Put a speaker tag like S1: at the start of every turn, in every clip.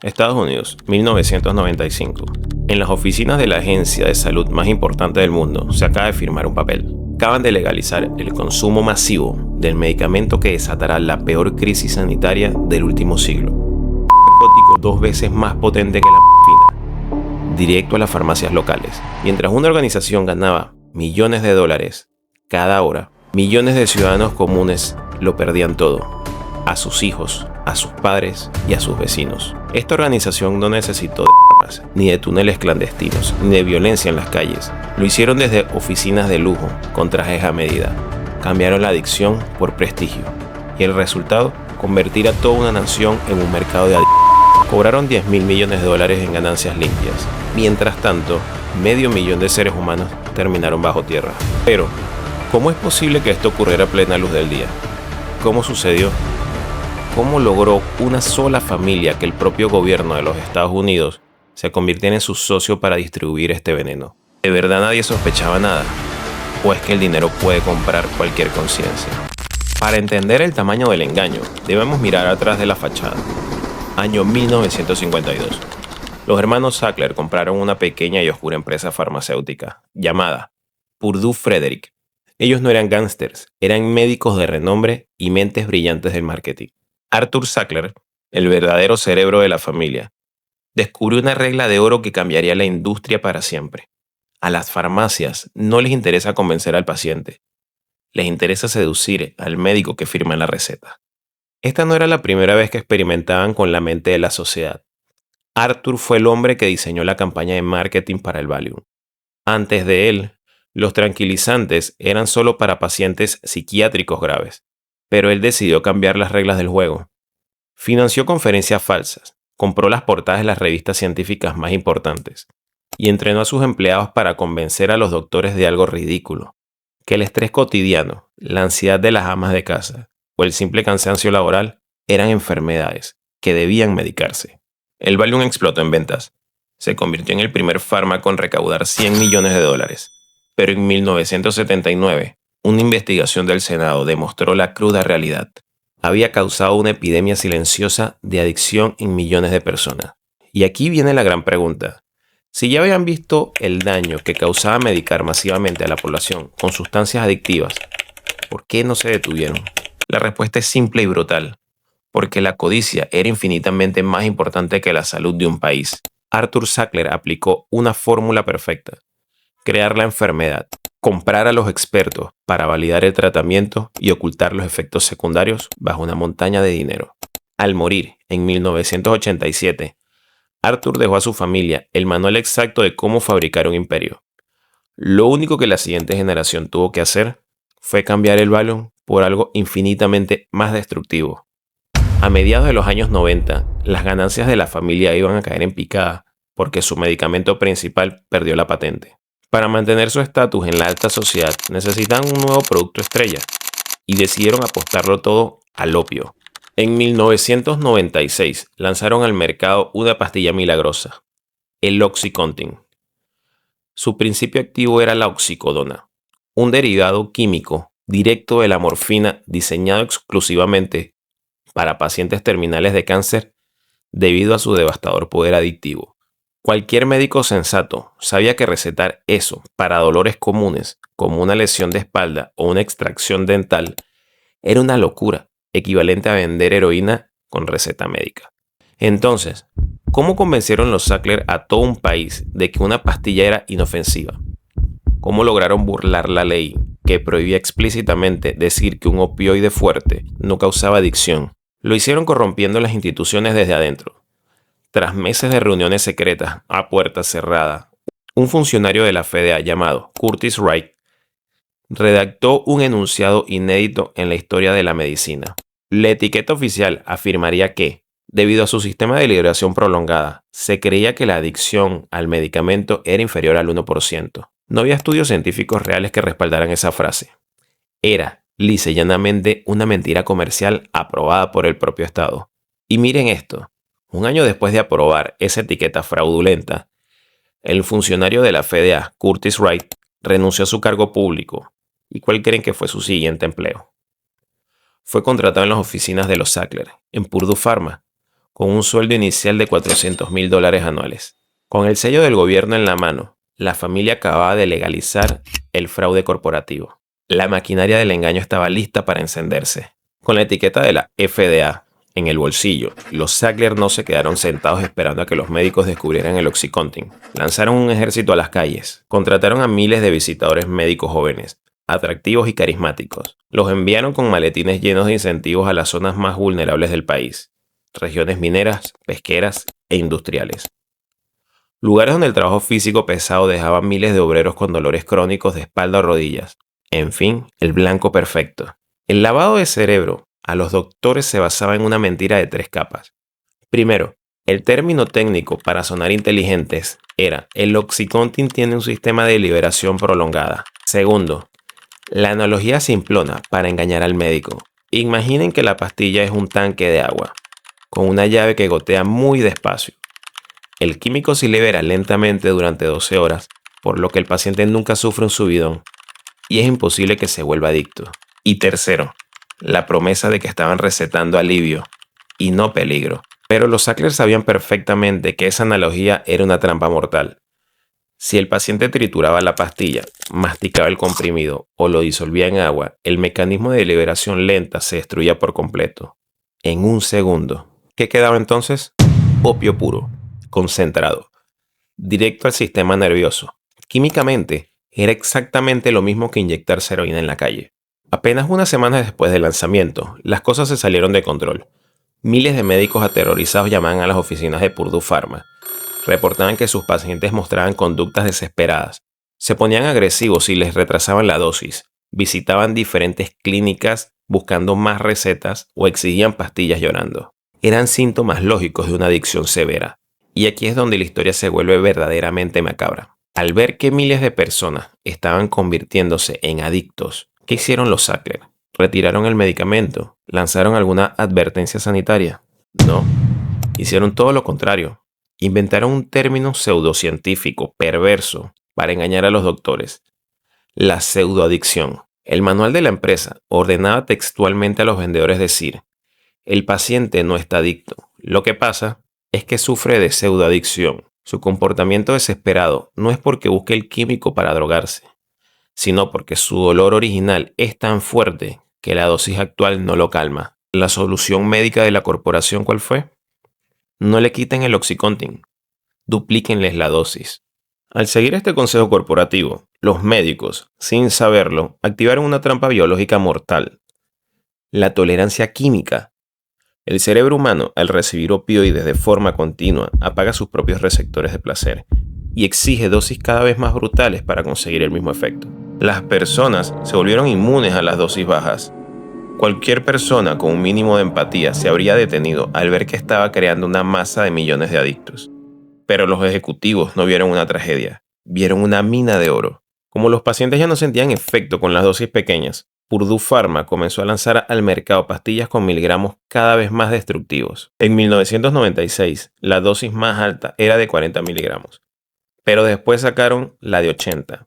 S1: Estados Unidos, 1995. En las oficinas de la agencia de salud más importante del mundo se acaba de firmar un papel. Acaban de legalizar el consumo masivo del medicamento que desatará la peor crisis sanitaria del último siglo. Un narcótico 2 veces más potente que la morfina, directo a las farmacias locales. Mientras una organización ganaba millones de dólares cada hora, millones de ciudadanos comunes lo perdían todo. A sus hijos, a sus padres y a sus vecinos. Esta organización no necesitó de armas, ni de túneles clandestinos, ni de violencia en las calles. Lo hicieron desde oficinas de lujo, con trajes a medida. Cambiaron la adicción por prestigio. Y el resultado, convertir a toda una nación en un mercado de adicción. Cobraron 10.000 millones de dólares en ganancias limpias. Mientras tanto, 500.000 de seres humanos terminaron bajo tierra. Pero, ¿cómo es posible que esto ocurriera a plena luz del día? ¿Cómo sucedió? ¿Cómo logró una sola familia que el propio gobierno de los Estados Unidos se convirtiera en su socio para distribuir este veneno? ¿De verdad nadie sospechaba nada? ¿O es que el dinero puede comprar cualquier conciencia? Para entender el tamaño del engaño, debemos mirar atrás de la fachada. Año 1952. Los hermanos Sackler compraron una pequeña y oscura empresa farmacéutica llamada Purdue Frederick. Ellos no eran gángsters, eran médicos de renombre y mentes brillantes del marketing. Arthur Sackler, el verdadero cerebro de la familia, descubrió una regla de oro que cambiaría la industria para siempre. A las farmacias no les interesa convencer al paciente, les interesa seducir al médico que firma la receta. Esta no era la primera vez que experimentaban con la mente de la sociedad. Arthur fue el hombre que diseñó la campaña de marketing para el Valium. Antes de él, los tranquilizantes eran solo para pacientes psiquiátricos graves. Pero él decidió cambiar las reglas del juego. Financió conferencias falsas, compró las portadas de las revistas científicas más importantes y entrenó a sus empleados para convencer a los doctores de algo ridículo, que el estrés cotidiano, la ansiedad de las amas de casa o el simple cansancio laboral eran enfermedades que debían medicarse. El Valium explotó en ventas. Se convirtió en el primer fármaco en recaudar 100 millones de dólares. Pero en 1979, una investigación del Senado demostró la cruda realidad. Había causado una epidemia silenciosa de adicción en millones de personas. Y aquí viene la gran pregunta. Si ya habían visto el daño que causaba medicar masivamente a la población con sustancias adictivas, ¿por qué no se detuvieron? La respuesta es simple y brutal. Porque la codicia era infinitamente más importante que la salud de un país. Arthur Sackler aplicó una fórmula perfecta. Crear la enfermedad. Comprar a los expertos para validar el tratamiento y ocultar los efectos secundarios bajo una montaña de dinero. Al morir en 1987, Arthur dejó a su familia el manual exacto de cómo fabricar un imperio. Lo único que la siguiente generación tuvo que hacer fue cambiar el Valium por algo infinitamente más destructivo. A mediados de los años 90, las ganancias de la familia iban a caer en picada porque su medicamento principal perdió la patente. Para mantener su estatus en la alta sociedad necesitaban un nuevo producto estrella y decidieron apostarlo todo al opio. En 1996 lanzaron al mercado una pastilla milagrosa, el OxyContin. Su principio activo era la oxicodona, un derivado químico directo de la morfina diseñado exclusivamente para pacientes terminales de cáncer debido a su devastador poder adictivo. Cualquier médico sensato sabía que recetar eso para dolores comunes, como una lesión de espalda o una extracción dental, era una locura, equivalente a vender heroína con receta médica. Entonces, ¿cómo convencieron los Sackler a todo un país de que una pastilla era inofensiva? ¿Cómo lograron burlar la ley que prohibía explícitamente decir que un opioide fuerte no causaba adicción? Lo hicieron corrompiendo las instituciones desde adentro. Tras meses de reuniones secretas a puerta cerrada, un funcionario de la FDA llamado Curtis Wright redactó un enunciado inédito en la historia de la medicina. La etiqueta oficial afirmaría que, debido a su sistema de liberación prolongada, se creía que la adicción al medicamento era inferior al 1%. No había estudios científicos reales que respaldaran esa frase. Era, lisa y llanamente, una mentira comercial aprobada por el propio Estado. Y miren esto. Un año después de aprobar esa etiqueta fraudulenta, el funcionario de la FDA, Curtis Wright, renunció a su cargo público. ¿Y cuál creen que fue su siguiente empleo? Fue contratado en las oficinas de los Sackler, en Purdue Pharma, con un sueldo inicial de $400,000 anuales. Con el sello del gobierno en la mano, la familia acababa de legalizar el fraude corporativo. La maquinaria del engaño estaba lista para encenderse. Con la etiqueta de la FDA en el bolsillo, los Sackler no se quedaron sentados esperando a que los médicos descubrieran el OxyContin. Lanzaron un ejército a las calles, contrataron a miles de visitadores médicos jóvenes, atractivos y carismáticos. Los enviaron con maletines llenos de incentivos a las zonas más vulnerables del país, regiones mineras, pesqueras e industriales. Lugares donde el trabajo físico pesado dejaba miles de obreros con dolores crónicos de espalda o rodillas. En fin, el blanco perfecto. El lavado de cerebro a los doctores se basaba en una mentira de 3 capas. Primero, el término técnico para sonar inteligentes era: el OxyContin tiene un sistema de liberación prolongada. Segundo, la analogía simplona para engañar al médico. Imaginen que la pastilla es un tanque de agua, con una llave que gotea muy despacio. El químico se libera lentamente durante 12 horas, por lo que el paciente nunca sufre un subidón, y es imposible que se vuelva adicto. Y tercero, la promesa de que estaban recetando alivio y no peligro. Pero los Sackler sabían perfectamente que esa analogía era una trampa mortal. Si el paciente trituraba la pastilla, masticaba el comprimido o lo disolvía en agua, el mecanismo de liberación lenta se destruía por completo. En un segundo. ¿Qué quedaba entonces? Opio puro, concentrado, directo al sistema nervioso. Químicamente, era exactamente lo mismo que inyectarse heroína en la calle. Apenas unas semanas después del lanzamiento, las cosas se salieron de control. Miles de médicos aterrorizados llamaban a las oficinas de Purdue Pharma. Reportaban que sus pacientes mostraban conductas desesperadas. Se ponían agresivos y les retrasaban la dosis. Visitaban diferentes clínicas buscando más recetas o exigían pastillas llorando. Eran síntomas lógicos de una adicción severa. Y aquí es donde la historia se vuelve verdaderamente macabra. Al ver que miles de personas estaban convirtiéndose en adictos, ¿qué hicieron los Sackler? ¿Retiraron el medicamento? ¿Lanzaron alguna advertencia sanitaria? No. Hicieron todo lo contrario. Inventaron un término pseudocientífico, perverso, para engañar a los doctores. La pseudoadicción. El manual de la empresa ordenaba textualmente a los vendedores decir: el paciente no está adicto. Lo que pasa es que sufre de pseudoadicción. Su comportamiento desesperado no es porque busque el químico para drogarse, sino porque su dolor original es tan fuerte que la dosis actual no lo calma. La solución médica de la corporación, ¿cuál fue? No le quiten el OxyContin, duplíquenles la dosis. Al seguir este consejo corporativo, los médicos, sin saberlo, activaron una trampa biológica mortal: la tolerancia química. El cerebro humano, al recibir opioides de forma continua, apaga sus propios receptores de placer y exige dosis cada vez más brutales para conseguir el mismo efecto. Las personas se volvieron inmunes a las dosis bajas. Cualquier persona con un mínimo de empatía se habría detenido al ver que estaba creando una masa de millones de adictos. Pero los ejecutivos no vieron una tragedia, vieron una mina de oro. Como los pacientes ya no sentían efecto con las dosis pequeñas, Purdue Pharma comenzó a lanzar al mercado pastillas con miligramos cada vez más destructivos. En 1996, la dosis más alta era de 40 miligramos, pero después sacaron la de 80.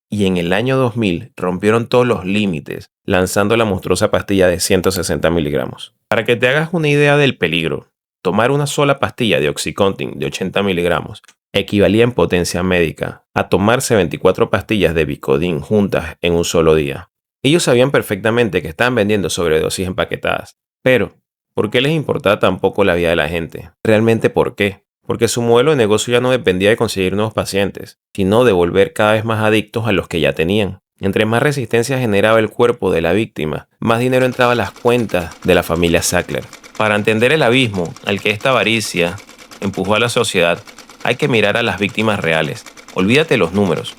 S1: Y en el año 2000 rompieron todos los límites, lanzando la monstruosa pastilla de 160 miligramos. Para que te hagas una idea del peligro, tomar una sola pastilla de OxyContin de 80 miligramos equivalía en potencia médica a tomarse 24 pastillas de Vicodin juntas en un solo día. Ellos sabían perfectamente que estaban vendiendo sobredosis empaquetadas. Pero, ¿por qué les importaba tan poco la vida de la gente? ¿Realmente por qué? Porque su modelo de negocio ya no dependía de conseguir nuevos pacientes, sino de volver cada vez más adictos a los que ya tenían. Entre más resistencia generaba el cuerpo de la víctima, más dinero entraba a las cuentas de la familia Sackler. Para entender el abismo al que esta avaricia empujó a la sociedad, hay que mirar a las víctimas reales. Olvídate de los números.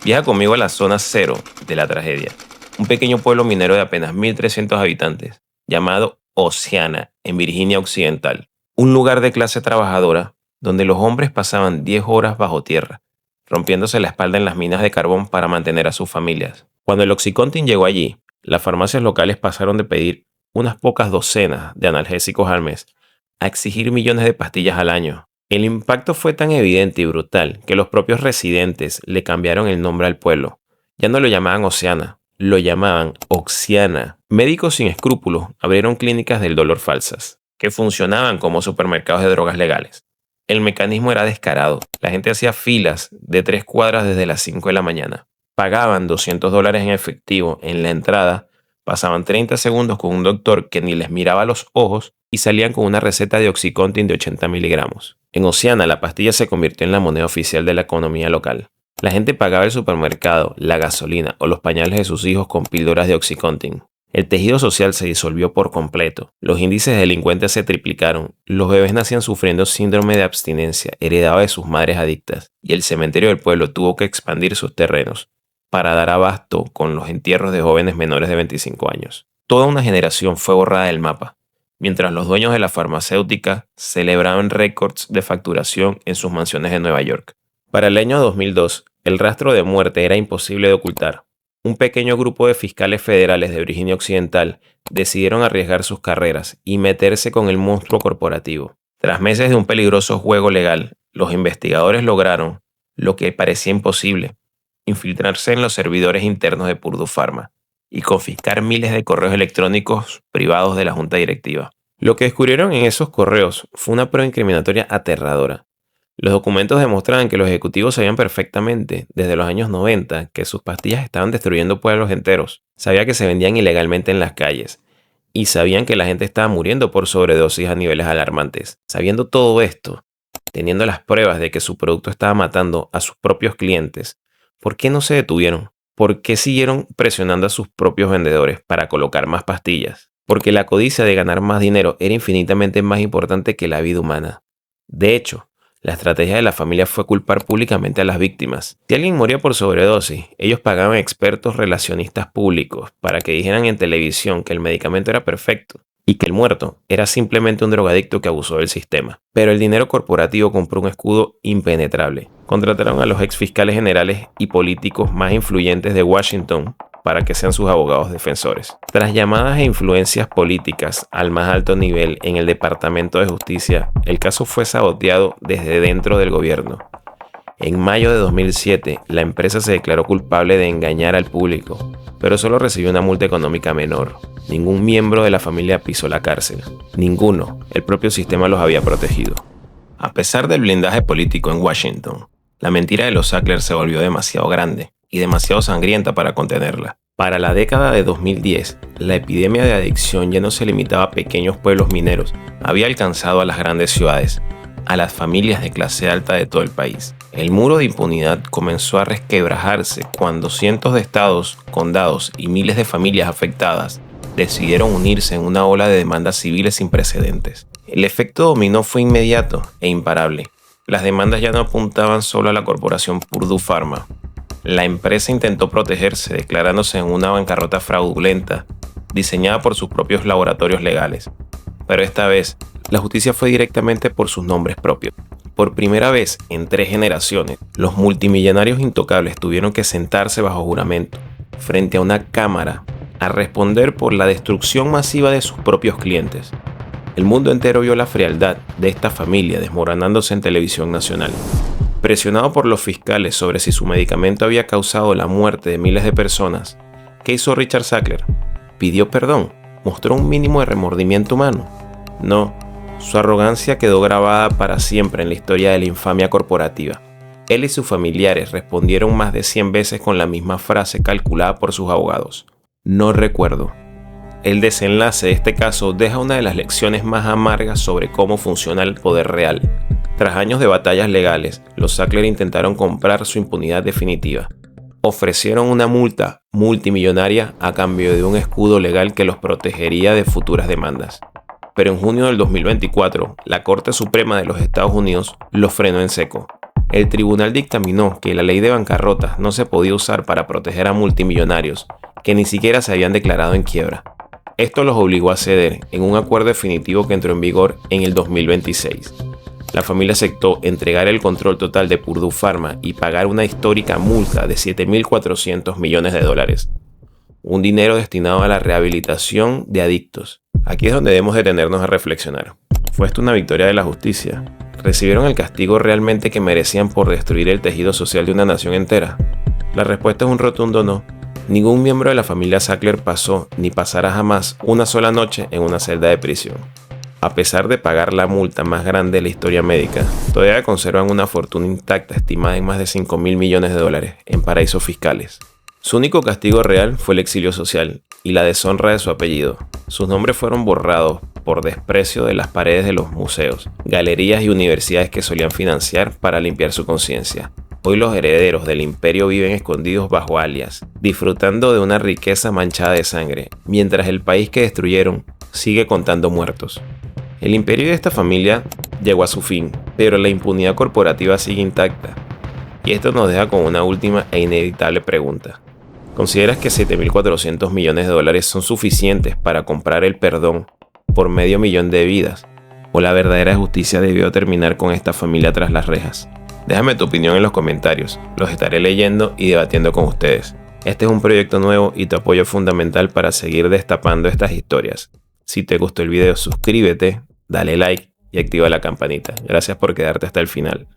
S1: Viaja conmigo a la zona cero de la tragedia. Un pequeño pueblo minero de apenas 1.300 habitantes, llamado Oceana, en Virginia Occidental. Un lugar de clase trabajadora donde los hombres pasaban 10 horas bajo tierra, rompiéndose la espalda en las minas de carbón para mantener a sus familias. Cuando el OxyContin llegó allí, las farmacias locales pasaron de pedir unas pocas docenas de analgésicos al mes a exigir millones de pastillas al año. El impacto fue tan evidente y brutal que los propios residentes le cambiaron el nombre al pueblo. Ya no lo llamaban Oceana, lo llamaban Oxiana. Médicos sin escrúpulos abrieron clínicas del dolor falsas, que funcionaban como supermercados de drogas legales. El mecanismo era descarado. La gente hacía filas de 3 cuadras desde las 5 de la mañana. Pagaban $200 en efectivo en la entrada, pasaban 30 segundos con un doctor que ni les miraba a los ojos y salían con una receta de Oxycontin de 80 miligramos. En Oceana, la pastilla se convirtió en la moneda oficial de la economía local. La gente pagaba el supermercado, la gasolina o los pañales de sus hijos con píldoras de Oxycontin. El tejido social se disolvió por completo. Los índices de delincuencia se triplicaron. Los bebés nacían sufriendo síndrome de abstinencia heredado de sus madres adictas. Y el cementerio del pueblo tuvo que expandir sus terrenos para dar abasto con los entierros de jóvenes menores de 25 años. Toda una generación fue borrada del mapa, mientras los dueños de la farmacéutica celebraban récords de facturación en sus mansiones de Nueva York. Para el año 2002, el rastro de muerte era imposible de ocultar. Un pequeño grupo de fiscales federales de Virginia Occidental decidieron arriesgar sus carreras y meterse con el monstruo corporativo. Tras meses de un peligroso juego legal, los investigadores lograron lo que parecía imposible: infiltrarse en los servidores internos de Purdue Pharma y confiscar miles de correos electrónicos privados de la junta directiva. Lo que descubrieron en esos correos fue una prueba incriminatoria aterradora. Los documentos demostraban que los ejecutivos sabían perfectamente, desde los años 90, que sus pastillas estaban destruyendo pueblos enteros. Sabían que se vendían ilegalmente en las calles. Y sabían que la gente estaba muriendo por sobredosis a niveles alarmantes. Sabiendo todo esto, teniendo las pruebas de que su producto estaba matando a sus propios clientes, ¿por qué no se detuvieron? ¿Por qué siguieron presionando a sus propios vendedores para colocar más pastillas? Porque la codicia de ganar más dinero era infinitamente más importante que la vida humana. De hecho, la estrategia de la familia fue culpar públicamente a las víctimas. Si alguien moría por sobredosis, ellos pagaban expertos relacionistas públicos para que dijeran en televisión que el medicamento era perfecto y que el muerto era simplemente un drogadicto que abusó del sistema. Pero el dinero corporativo compró un escudo impenetrable. Contrataron a los exfiscales generales y políticos más influyentes de Washington para que sean sus abogados defensores. Tras llamadas e influencias políticas al más alto nivel en el Departamento de Justicia, el caso fue saboteado desde dentro del gobierno. En mayo de 2007, la empresa se declaró culpable de engañar al público, pero solo recibió una multa económica menor. Ningún miembro de la familia pisó la cárcel. Ninguno. El propio sistema los había protegido. A pesar del blindaje político en Washington, la mentira de los Sackler se volvió demasiado grande y demasiado sangrienta para contenerla. Para la década de 2010, la epidemia de adicción ya no se limitaba a pequeños pueblos mineros, había alcanzado a las grandes ciudades, a las familias de clase alta de todo el país. El muro de impunidad comenzó a resquebrajarse cuando cientos de estados, condados y miles de familias afectadas decidieron unirse en una ola de demandas civiles sin precedentes. El efecto dominó fue inmediato e imparable. Las demandas ya no apuntaban solo a la corporación Purdue Pharma. La empresa intentó protegerse declarándose en una bancarrota fraudulenta diseñada por sus propios laboratorios legales. Pero esta vez, la justicia fue directamente por sus nombres propios. Por primera vez en 3 generaciones, los multimillonarios intocables tuvieron que sentarse bajo juramento, frente a una cámara, a responder por la destrucción masiva de sus propios clientes. El mundo entero vio la frialdad de esta familia desmoronándose en televisión nacional. Presionado por los fiscales sobre si su medicamento había causado la muerte de miles de personas, ¿qué hizo Richard Sackler? ¿Pidió perdón? ¿Mostró un mínimo de remordimiento humano? No, su arrogancia quedó grabada para siempre en la historia de la infamia corporativa. Él y sus familiares respondieron más de 100 veces con la misma frase calculada por sus abogados: no recuerdo. El desenlace de este caso deja una de las lecciones más amargas sobre cómo funciona el poder real. Tras años de batallas legales, los Sackler intentaron comprar su impunidad definitiva. Ofrecieron una multa multimillonaria a cambio de un escudo legal que los protegería de futuras demandas. Pero en junio del 2024, la Corte Suprema de los Estados Unidos los frenó en seco. El tribunal dictaminó que la ley de bancarrota no se podía usar para proteger a multimillonarios que ni siquiera se habían declarado en quiebra. Esto los obligó a ceder en un acuerdo definitivo que entró en vigor en el 2026. La familia aceptó entregar el control total de Purdue Pharma y pagar una histórica multa de $7.400 millones. Un dinero destinado a la rehabilitación de adictos. Aquí es donde debemos detenernos a reflexionar. ¿Fue esto una victoria de la justicia? ¿Recibieron el castigo realmente que merecían por destruir el tejido social de una nación entera? La respuesta es un rotundo no. Ningún miembro de la familia Sackler pasó ni pasará jamás una sola noche en una celda de prisión. A pesar de pagar la multa más grande de la historia médica, todavía conservan una fortuna intacta estimada en más de 5.000 millones de dólares en paraísos fiscales. Su único castigo real fue el exilio social y la deshonra de su apellido. Sus nombres fueron borrados por desprecio de las paredes de los museos, galerías y universidades que solían financiar para limpiar su conciencia. Hoy los herederos del imperio viven escondidos bajo alias, disfrutando de una riqueza manchada de sangre, mientras el país que destruyeron sigue contando muertos. El imperio de esta familia llegó a su fin, pero la impunidad corporativa sigue intacta. Y esto nos deja con una última e inevitable pregunta. ¿Consideras que 7.400 millones de dólares son suficientes para comprar el perdón por medio millón de vidas? ¿O la verdadera justicia debió terminar con esta familia tras las rejas? Déjame tu opinión en los comentarios, los estaré leyendo y debatiendo con ustedes. Este es un proyecto nuevo y tu apoyo es fundamental para seguir destapando estas historias. Si te gustó el video, suscríbete, dale like y activa la campanita. Gracias por quedarte hasta el final.